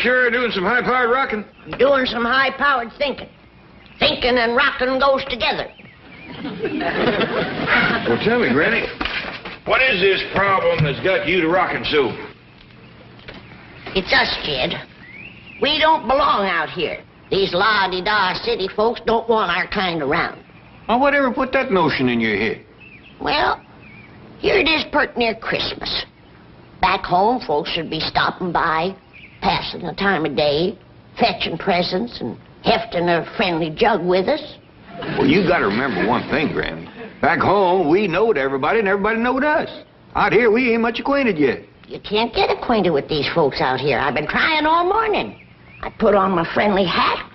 Sure doing some high-powered rocking? Doing some high-powered thinking. Thinking and rocking goes together. Well, tell me, Granny, what is this problem that's got you to rocking so? It's us, kid. We don't belong out here. These la-di-da city folks don't want our kind around. Well, whatever put that notion in your head? Well, here it is pert near Christmas. Back home, folks should be stopping by, passing the time of day, fetching presents, and hefting a friendly jug with us. Well, you got to remember one thing, Granny. Back home, we knowed everybody, and everybody knowed us. Out here, we ain't much acquainted yet. You can't get acquainted with these folks out here. I've been trying all morning. I put on my friendly hat,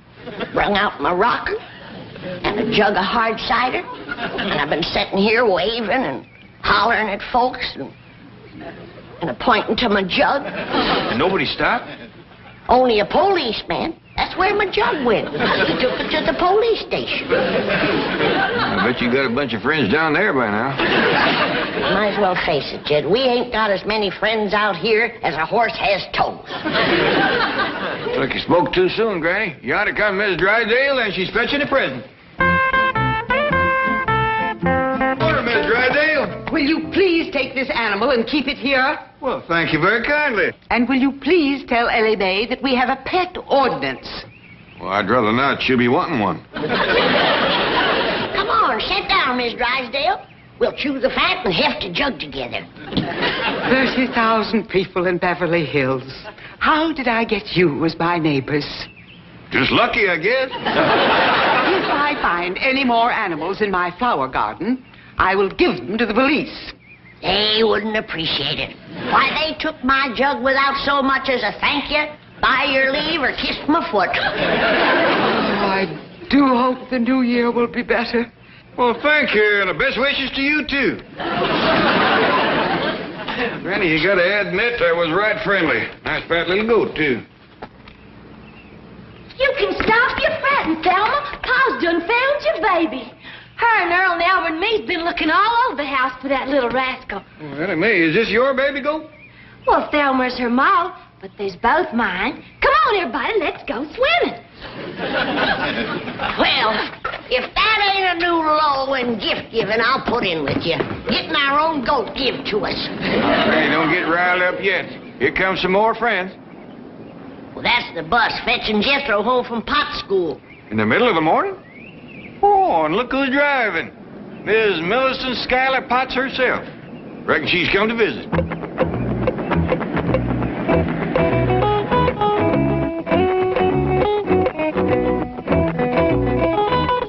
brung out my rocker, and a jug of hard cider, and I've been sitting here waving and hollering at folks and pointing to my jug. And nobody stopped? Only a policeman. That's where my jug went. He took it to the police station. I bet you got a bunch of friends down there by now. Might as well face it, Jed. We ain't got as many friends out here as a horse has toes. Look, you spoke too soon, Granny. You ought to come, Miss Drysdale, and she's fetching a present. Morning, Miss Drysdale. Will you please take this animal and keep it here? Well, thank you very kindly. And will you please tell Ellie Mae that we have a pet ordinance? Well, I'd rather not. She'll be wanting one. Come on, sit down, Miss Drysdale. We'll chew the fat and heft a jug together. 30,000 people in Beverly Hills. How did I get you as my neighbors? Just lucky, I guess. If I find any more animals in my flower garden, I will give them to the police. They wouldn't appreciate it. Why, they took my jug without so much as a thank you, by your leave, or kissed my foot. Oh, I do hope the new year will be better. Well, thank you, and the best wishes to you, too. Granny, you gotta admit I was right friendly. Nice fat little goat, too. You can stop your fretting, Thelma. Pa's done found your baby. Her and Earl and Albert and me's been looking all over the house for that little rascal. Well, Aunt May, is this your baby goat? Well, Thelma's her ma, but there's both mine. Come on, everybody, let's go swimming. Well, if that ain't a new law in gift giving, I'll put in with you. Getting our own goat give to us. Hey, don't get riled up yet. Here comes some more friends. Well, that's the bus fetching Jethro home from pot school. In the middle of the morning? Oh, and look who's driving. Miss Millicent Schuyler Potts herself. Reckon she's come to visit.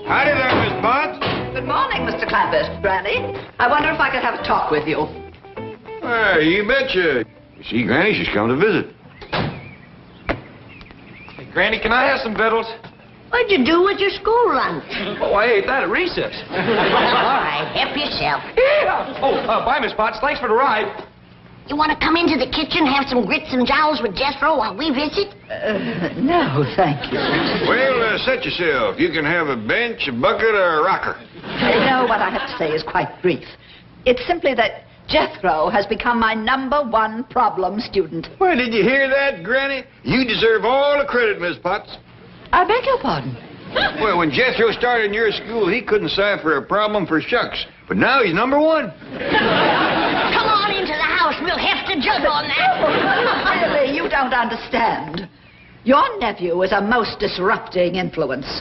Howdy there, Miss Potts. Good morning, Mr. Clampetts, Granny. I wonder if I could have a talk with you. Why, you betcha. You see, Granny, she's come to visit. Hey, Granny, can I have some victuals? What'd you do with your school lunch? Oh, I ate that at recess. All right, help yourself. Yeah. Oh, bye, Miss Potts. Thanks for the ride. You want to come into the kitchen, have some grits and jowls with Jethro while we visit? No, thank you. Well, set yourself. You can have a bench, a bucket, or a rocker. No, what I have to say is quite brief. It's simply that Jethro has become my #1 problem student. Well, did you hear that, Granny? You deserve all the credit, Miss Potts. I beg your pardon. Well, when Jethro started in your school, he couldn't cipher a problem for shucks. But now he's #1. Come on into the house. We'll heft a jug on that. Really, you don't understand. Your nephew is a most disrupting influence.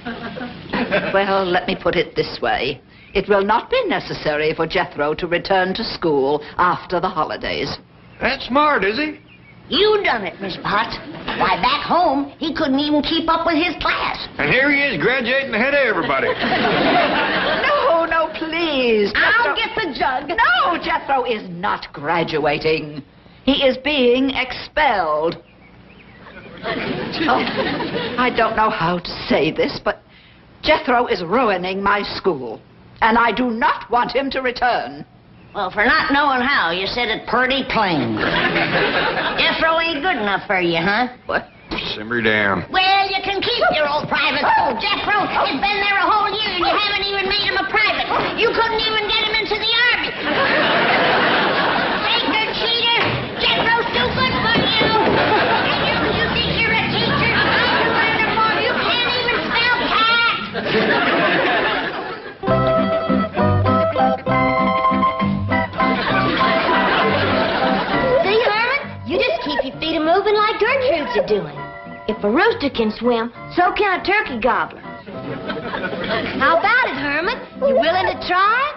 Well, let me put it this way. It will not be necessary for Jethro to return to school after the holidays. That's smart, is he? You done it, Miss Potts. Why, back home, he couldn't even keep up with his class. And here he is graduating ahead of everybody. No, please. I'll get the jug. No, Jethro is not graduating. He is being expelled. Oh, I don't know how to say this, but Jethro is ruining my school, and I do not want him to return. Well, for not knowing how, you said it pretty plain. Jethro ain't good enough for you, huh? What? Simmer down. Well, you can keep your old private school, Jethro. It's been there a whole year, and you haven't even made him a private. You couldn't even get him into the Army. Baker cheater! Jethro's too good for you! And you think you're a teacher? I can learn them more. You can't even spell cat! See, Herman? You just keep your feet moving like Gertrude's are doing. If a rooster can swim, so can a turkey gobbler. How about it, Herman? You willing to try?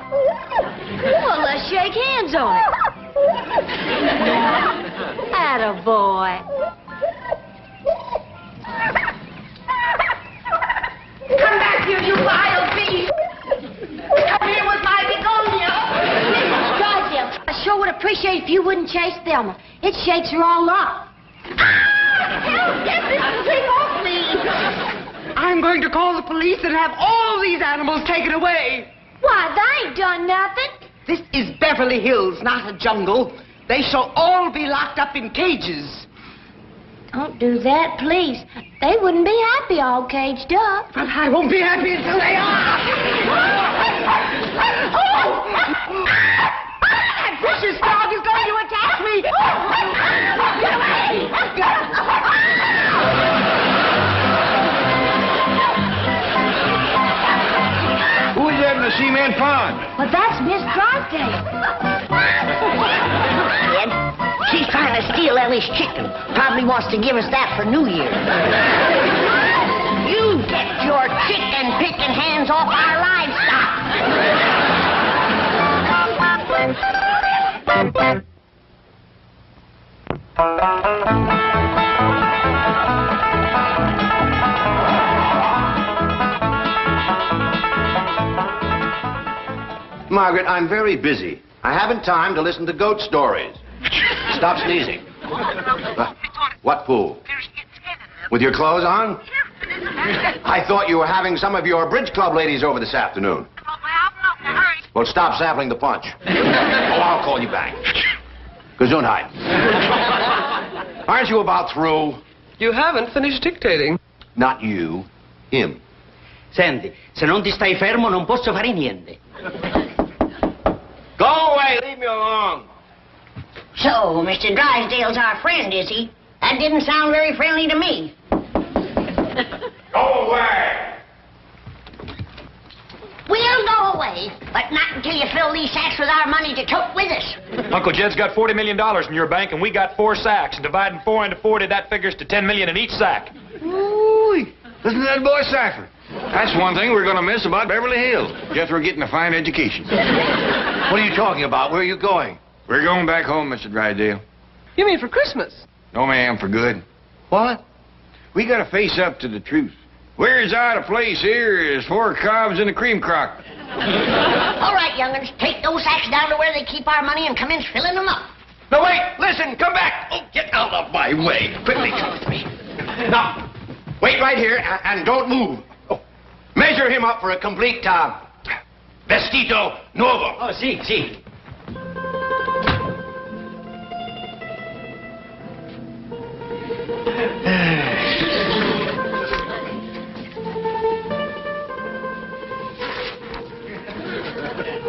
Well, let's shake hands on it. Attaboy. Come back here, you vile beast! Come here with my begonia! Mrs. Drysdale, I sure would appreciate if you wouldn't chase Thelma. It shakes her all up. Get this thing off me! I'm going to call the police and have all these animals taken away. Why, they ain't done nothing. This is Beverly Hills, not a jungle. They shall all be locked up in cages. Don't do that, please. They wouldn't be happy all caged up. But I won't be happy until they are. That vicious dog is going to attack me. Get away! Who is that in the cement pond? But that's Miss Drysdale. Kid, she's trying to steal Ellie's chicken. Probably wants to give us that for New Year. You get your chicken-picking hands off our livestock. Margaret, I'm very busy. I haven't time to listen to goat stories. Stop sneezing. What pool? With your clothes on? I thought you were having some of your bridge club ladies over this afternoon. Well, stop sampling the punch. Oh, I'll call you back. Gesundheit. Aren't you about through? You haven't finished dictating. Not you. Him. Senti, se non ti stai fermo non posso fare niente. Go away. Leave me alone. So, Mr. Drysdale's our friend, is he? That didn't sound very friendly to me. Go away. We'll go away, but not until you fill these sacks with our money to tote with us. Uncle Jed's got $40 million in your bank, and we got 4 sacks. And dividing 4 into 40, that figures to $10 million in each sack. Ooh, listen to that boy Cypher. That's one thing we're going to miss about Beverly Hills. Jethro getting a fine education. What are you talking about? Where are you going? We're going back home, Mr. Drysdale. You mean for Christmas? No, ma'am, for good. What? We got to face up to the truth. We're as out of place here as 4 cobs in a cream crock. All right, young'uns, take those sacks down to where they keep our money and commence filling them up. No, wait. Listen. Come back. Oh, get out of my way. Quickly, come with me. Now, wait right here and don't move. Oh, measure him up for a complete vestito nuovo. Oh, sì, sì.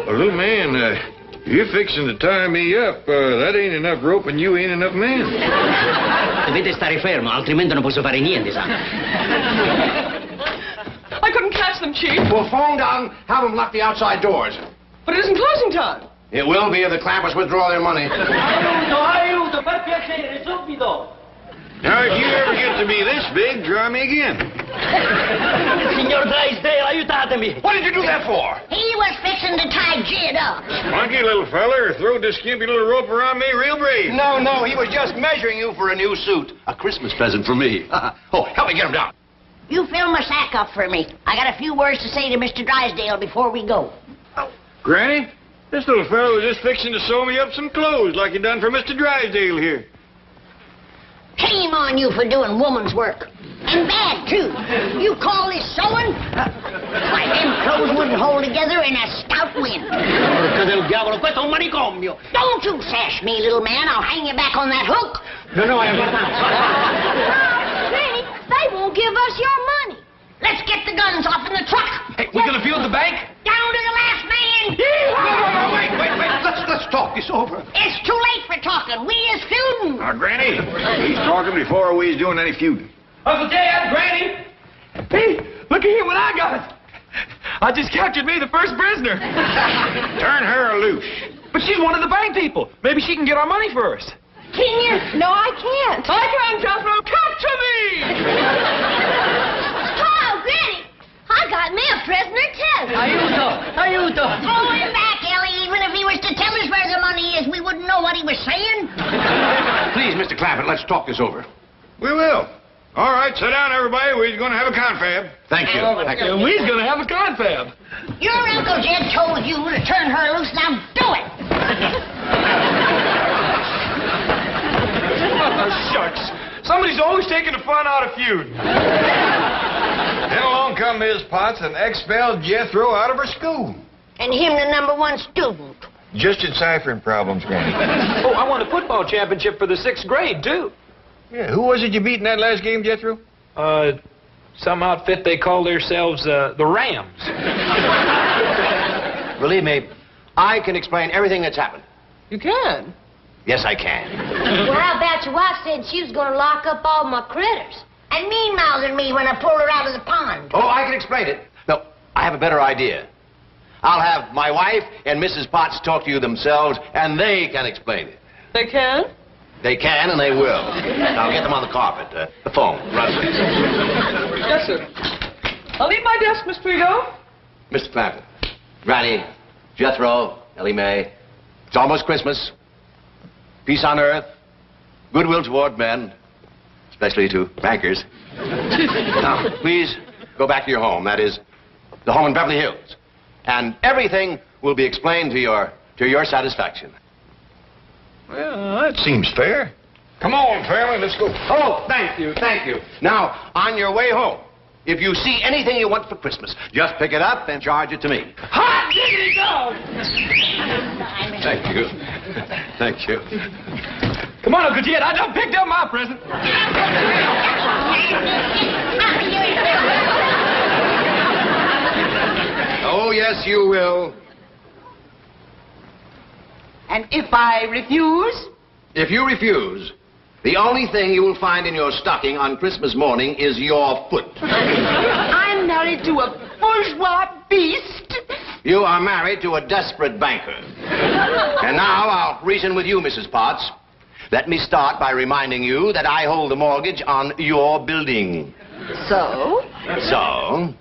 Well, little man, you're fixing to tie me up. That ain't enough rope and you ain't enough man. Dovete stare fermo, altrimenti non posso fare niente, sa. I couldn't catch them, Chief. Well, phone down, have them lock the outside doors. But it isn't closing time. It will be if the Clampetts withdraw their money. Aiuto, per piacere, subito. Now, if you ever get to be this big, try me again. Signor Drysdale, aiutatemi. What did you do that for? He was fixing to tie Jed up. Monkey, little feller, throw this skimpy little rope around me real brave. No, he was just measuring you for a new suit. A Christmas present for me. Oh, help me get him down. You fill my sack up for me. I got a few words to say to Mr. Drysdale before we go. Granny, This little fellow was just fixing to sew me up some clothes like he done for Mr. Drysdale here. Shame on you for doing woman's work. And bad, too. You call this sewing? Why, them clothes wouldn't hold together in a stout wind. Porca del diavolo, questo è un manicomio. Don't you sass me, little man. I'll hang you back on that hook. No, I am not. Granny, they won't give us your money. Let's get the guns off in the truck. Hey, we gonna field the bank? Down to the last man. Wait. Let's talk this over. It's too late for talking. We is feuding. Now, Granny, he's talking before we's doing any feuding. Uncle Dad, Granny! Hey, look here what I got. I just captured me the first prisoner. Turn her loose. But she's one of the bank people. Maybe she can get our money first. Can you? No, I can't. I can, Jethro. Capture me! Oh, Granny, I got me a prisoner, too. Aiuto! Throw him back, Ellie. Even if he was to tell us where the money is, we wouldn't know what he was saying. Please, Mr. Clampett, let's talk this over. We will. All right, sit down, everybody. We're going to have a confab. Thank you. And we's gonna have a confab. Your Uncle Jed told you to turn her loose. Now do it. Oh, shucks. Somebody's always taking the fun out of feud. Then along come Miss Potts and expelled Jethro out of her school. And him the #1 student. Just deciphering problems, Granny. Oh, I won a football championship for the 6th grade, too. Yeah, who was it you beat in that last game, Jethro? Some outfit they call themselves, the Rams. Believe me, I can explain everything that's happened. You can. Yes, I can. Well, how about your wife said she was going to lock up all my critters? And mean-mouthing me when I pulled her out of the pond. Oh, I can explain it. No, I have a better idea. I'll have my wife and Mrs. Potts talk to you themselves, and they can explain it. They can? They can, and they will. Now, get them on the carpet. The phone. Run, please. Yes, sir. I'll leave my desk, Miss Trego. Mr. Clampett, Granny, Jethro, Ellie Mae, it's almost Christmas. Peace on earth, goodwill toward men, especially to bankers. Now, please go back to your home. That is, the home in Beverly Hills. And everything will be explained to your satisfaction. Well, that seems fair. Come on, family, let's go. Oh, thank you. Now, on your way home, if you see anything you want for Christmas, just pick it up and charge it to me. Hot diggity dog! Thank you. Come on, Uncle Jed, I done picked up my present. Oh, yes, you will. And if I refuse? If you refuse, the only thing you will find in your stocking on Christmas morning is your foot. I'm married to a bourgeois beast. You are married to a desperate banker. And now I'll reason with you, Mrs. Potts. Let me start by reminding you that I hold the mortgage on your building. So? So,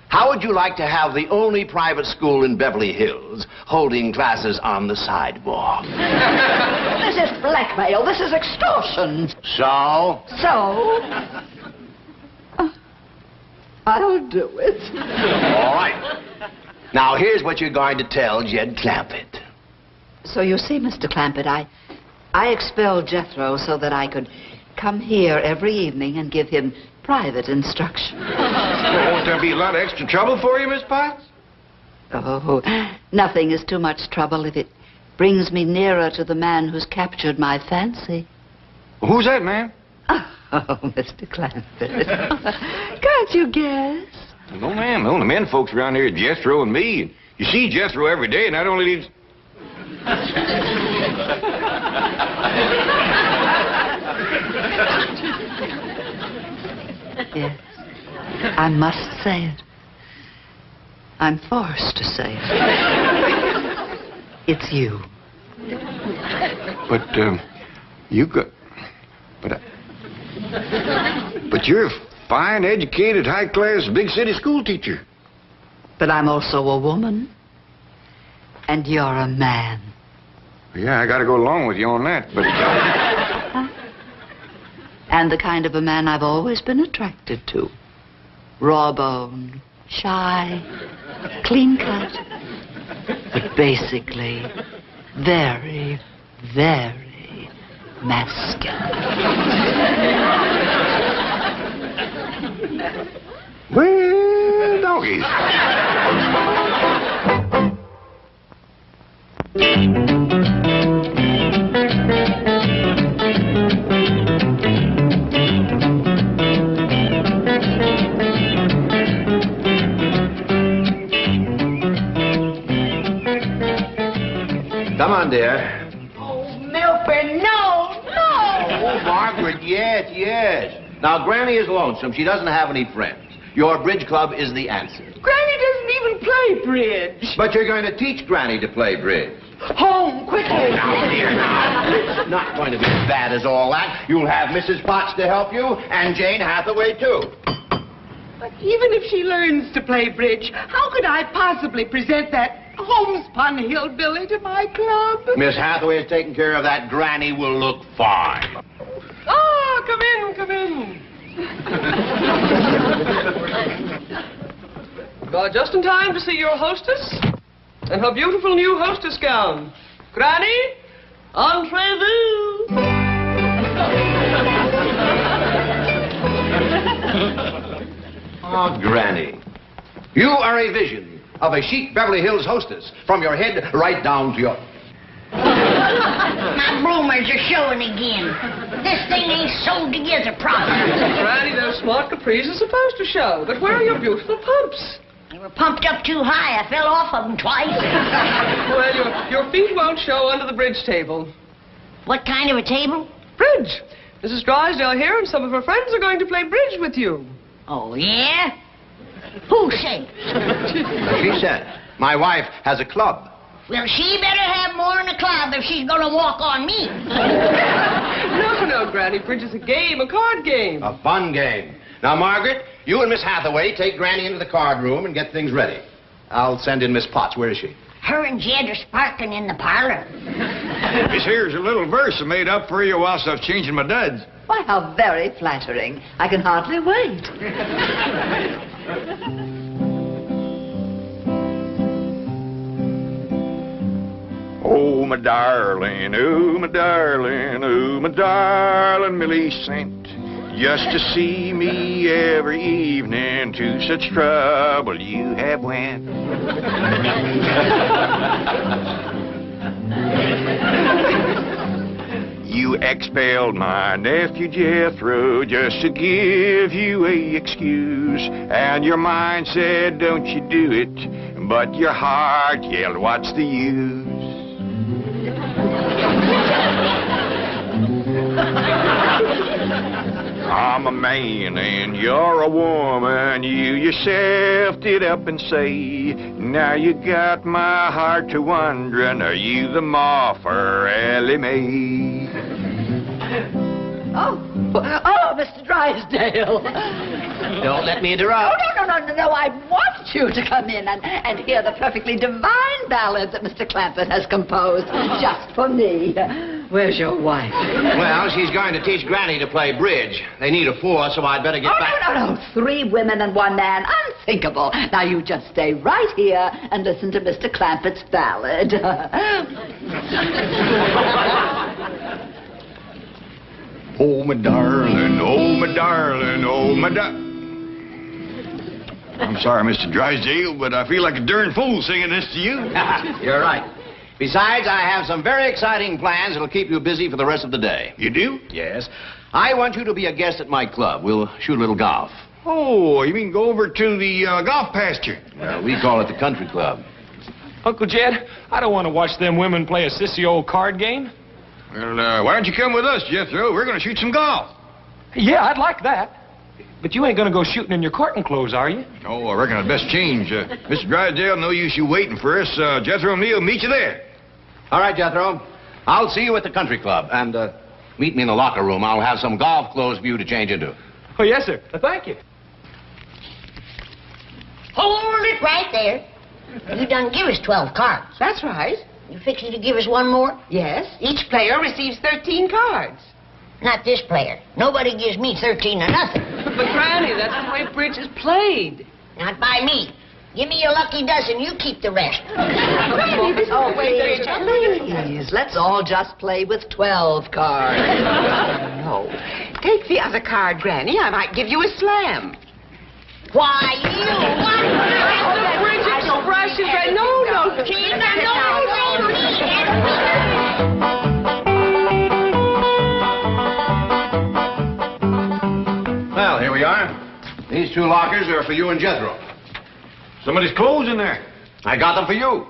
how would you like to have the only private school in Beverly Hills holding classes on the sidewalk? This is blackmail. This is extortion. So? I'll do it. All right. Now, here's what you're going to tell Jed Clampett. So you see, Mr. Clampett, I expelled Jethro so that I could come here every evening and give him private instruction. Well, won't there be a lot of extra trouble for you, Miss Potts? Oh, nothing is too much trouble if it brings me nearer to the man who's captured my fancy. Well, who's that, ma'am? Oh, Mr. Clampett. Can't you guess? No, ma'am. The only men folks around here are Jethro and me. You see Jethro every day, and that only leaves... Yes, I must say it. I'm forced to say it. It's you. But, you got... But you're a fine, educated, high-class, big-city school teacher. But I'm also a woman. And you're a man. Yeah, I gotta go along with you on that, but... And the kind of a man I've always been attracted to. Raw-boned, shy, clean-cut. but basically very, very masculine. Well, doggies. Come on, dear. Oh, Milford, no, no! Oh, Margaret, yes, yes. Now, Granny is lonesome. She doesn't have any friends. Your bridge club is the answer. Granny doesn't even play bridge. But you're going to teach Granny to play bridge. Home, quickly. Oh, now, dear, now. It's not going to be as bad as all that. You'll have Mrs. Potts to help you, and Jane Hathaway, too. But even if she learns to play bridge, how could I possibly present that homespun hillbilly to my club? Miss Hathaway is taking care of that. Granny will look fine. Oh, come in, come in. Just in time to see your hostess and her beautiful new hostess gown. Granny, entrez-vous. Oh, Granny, you are a vision of a chic Beverly Hills hostess, from your head right down to your... My bloomers are showing again. This thing ain't sewed together properly. Granny, those smart capris are supposed to show, but where are your beautiful pumps? They were pumped up too high. I fell off of them twice. Well, your feet won't show under the bridge table. What kind of a table? Bridge. Mrs. Drysdale here and some of her friends are going to play bridge with you. Oh, yeah? Who said? She said, my wife has a club. Well, she better have more in the club if she's gonna walk on me. No, Granny. Bridge is a game, a card game. A fun game. Now, Margaret, you and Miss Hathaway take Granny into the card room and get things ready. I'll send in Miss Potts. Where is she? Her and Jed are sparking in the parlor. This here's a little verse I made up for you whilst I was changing my duds. Why, how very flattering. I can hardly wait. Oh, my darling, oh, my darling, oh, my darling Millie sent just to see me every evening. To such trouble you have went. You expelled my nephew Jethro just to give you a excuse. And your mind said, don't you do it. But your heart yelled, what's the use? I'm a man and you're a woman. You yourself did up and say, now you got my heart to wondering, are you the moth or Ellie Mae? Oh, Mr. Drysdale. Don't let me interrupt. Oh, no. I want you to come in and hear the perfectly divine ballad that Mr. Clampett has composed just for me. Where's your wife? Well, she's going to teach Granny to play bridge. They need a fourth, so I'd better get back. No. 3 women and 1 man. Unthinkable. Now, you just stay right here and listen to Mr. Clampett's ballad. Oh, my darling, oh, my darling, oh, my I'm sorry, Mr. Drysdale, but I feel like a darn fool singing this to you. You're right. Besides, I have some very exciting plans that'll keep you busy for the rest of the day. You do? Yes. I want you to be a guest at my club. We'll shoot a little golf. Oh, you mean go over to the golf pasture? Well, we call it the country club. Uncle Jed, I don't want to watch them women play a sissy old card game. Well, why don't you come with us, Jethro? We're going to shoot some golf. Yeah, I'd like that. But you ain't going to go shooting in your courting clothes, are you? Oh, I reckon I'd best change. Mr. Drysdale, no use you waiting for us. Jethro and me will meet you there. All right, Jethro. I'll see you at the country club. And meet me in the locker room. I'll have some golf clothes for you to change into. Oh, yes, sir. Thank you. Hold it right there. You done give us 12 cards. That's right. You fixing to give us 1 more? Yes, each player receives 13 cards. Not this player. Nobody gives me 13 or nothing. But, Granny, that's the way bridge is played. Not by me. Give me your lucky dozen. You keep the rest. Oh, please. Let's all just play with 12 cards. No. Take the other card, Granny. I might give you a slam. Why, you... What? Bridge expression. No, Tina, no. Well, here we are. These 2 lockers are for you and Jethro. Somebody's clothes in there. I got them for you.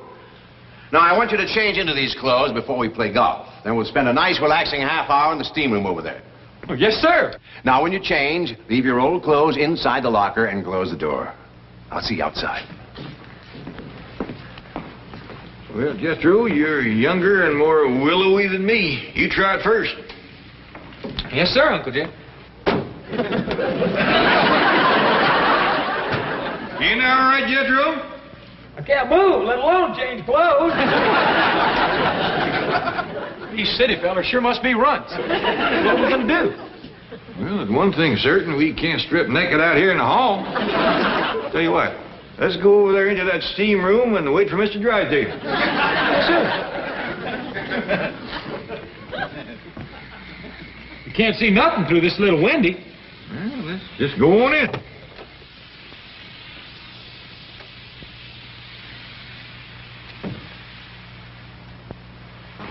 Now, I want you to change into these clothes before we play golf. Then we'll spend a nice, relaxing half hour in the steam room over there. Oh, yes, sir. Now, when you change, leave your old clothes inside the locker and close the door. I'll see you outside. Well, Jethro, you're younger and more willowy than me. You try it first. Yes, sir, Uncle Jim. You know all right, Jethro? I can't move, let alone change clothes. These city fellas sure must be runts. What are we gonna do? Well, there's one thing certain. We can't strip naked out here in the hall. Tell you what, let's go over there into that steam room and wait for Mr. Drysdale. Yes, sir. You can't see nothing through this little windy. Well, let's just go on in.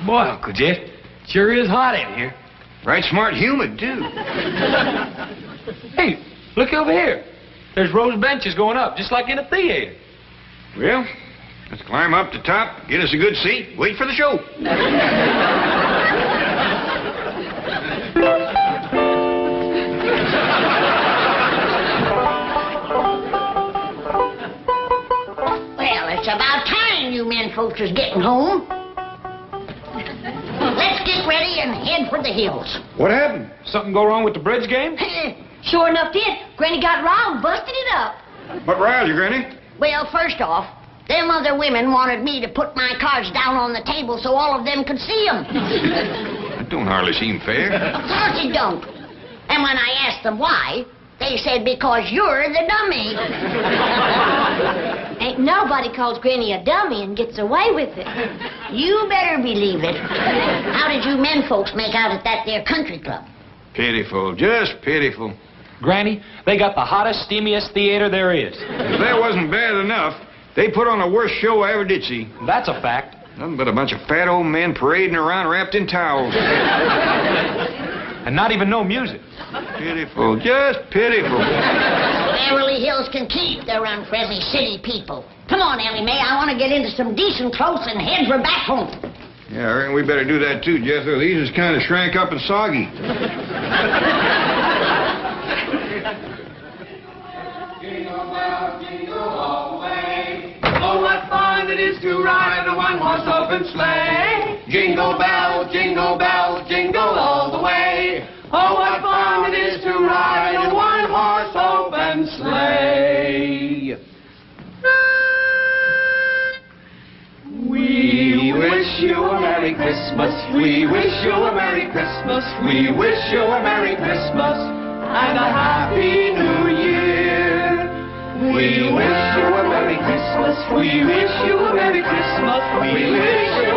Boy, Uncle Jeff, sure is hot in here. Right smart humid, too. Hey, look over here. There's rows of benches going up, just like in a theater. Well, let's climb up the top, get us a good seat, wait for the show. Well, it's about time you men folks is getting home. Let's get ready and head for the hills. What happened? Something go wrong with the bridge game? Sure enough did. Granny got riled, busted it up. What riled you, Granny? Well, first off, them other women wanted me to put my cards down on the table so all of them could see them. That don't hardly seem fair. Of course it don't. And when I asked them why, they said because you're the dummy. Ain't nobody calls Granny a dummy and gets away with it. You better believe it. How did you men folks make out at that there country club? Pitiful, just pitiful. Granny, they got the hottest, steamiest theater there is. If that wasn't bad enough, they put on the worst show I ever did see. That's a fact. Nothing but a bunch of fat old men parading around wrapped in towels. And not even no music. Pitiful, just pitiful. Beverly Hills can keep their unfriendly city people. Come on, Ellie Mae, I want to get into some decent clothes and head for back home. Yeah, I reckon we better do that too, Jethro. These is kind of shrank up and soggy. Jingle bells, jingle all the way. Oh, what fun it is to ride in a one-horse open sleigh. Jingle bells, jingle bells, jingle all the way. Oh, what fun it is to ride in a one-horse open sleigh. We wish you a Merry Christmas. We wish you a Merry Christmas. We wish you a Merry Christmas and a Happy New Year. We wish you a Merry Christmas. We wish you a Merry Christmas. We wish you